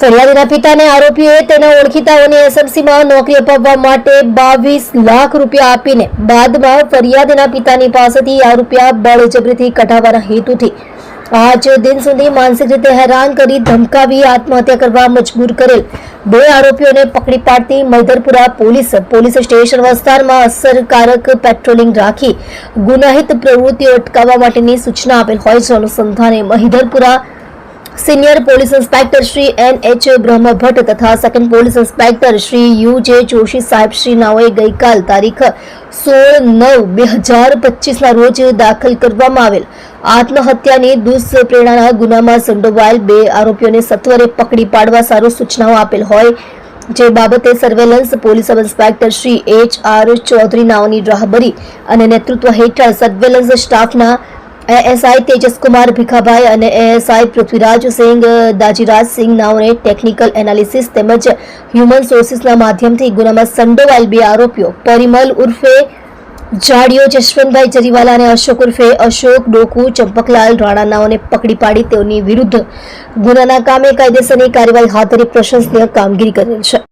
ફરિયાદીના પિતાને આરોપીઓએ તેના ઓળખીતાઓને એસએમસીમાં નોકરી અપાવવા માટે 22 લાખ રૂપિયા આપીને બાદમાં ફરિયાદીના પિતાની પાસેથી આ રૂપિયા બળજબરીથી કઢાવવાના હેતુથી આજ દિન સુધી માનસિક રીતે હેરાન કરી ધમકાવી આત્મહત્યા કરવા મજબૂર કરેલ 2 આરોપીઓને પકડી પાડતી મહિધરપુરા પોલીસ સ્ટેશન વિસ્તારમાં અસરકારક પેટ્રોલિંગ રાખી ગુનાહિત પ્રવૃત્તિઓ અટકાવવા માટેની સૂચના આપેલ હોય છે. અનુસંધાને Mahidharpura senior police inspector Shri NH Brahmbhatt તથા second police inspector Shri UJ Joshi સાહેબ શ્રી નાઓએ ગઈકાલ તારીખ 16/9/2025 ના રોજ દાખલ કરવામાં આવેલ આત્મહત્યાની દુષ્પ્રેરણાના ગુનામાં સંડોવાયેલ 2 આરોપીઓને સત્વરે પકડી પાડવા સારું સૂચનાઓ આપેલ હોય જે બાબતે surveillance police sub inspector Shri HR Chaudhary નાઓની રાહબરી અને નેતૃત્વ હેઠળ સર્વેલન્સ સ્ટાફના ASI તેજસકુમાર ભીખાભાઈ અને ASI પૃથ્વીરાજ સિંહ દાજીરાજસિંહ નાઓને ટેકનિકલ એનાલિસિસ તેમજ હ્યુમન સોર્સિસના માધ્યમથી ગુનામાં સંડોવાયેલ 2 આરોપીઓ પરિમલ ઉર્ફે જાડિયો જશવંતભાઈ જરીવાલા અને અશોક ઉર્ફે અશોક ડોકુ ચંપકલાલ રાણા નાઓને પકડી પાડી તેઓની વિરુદ્ધ ગુનાના કામે કાયદેસરની કાર્યવાહી હાથ ધરી પ્રશંસનીય કામગીરી કરેલ છે.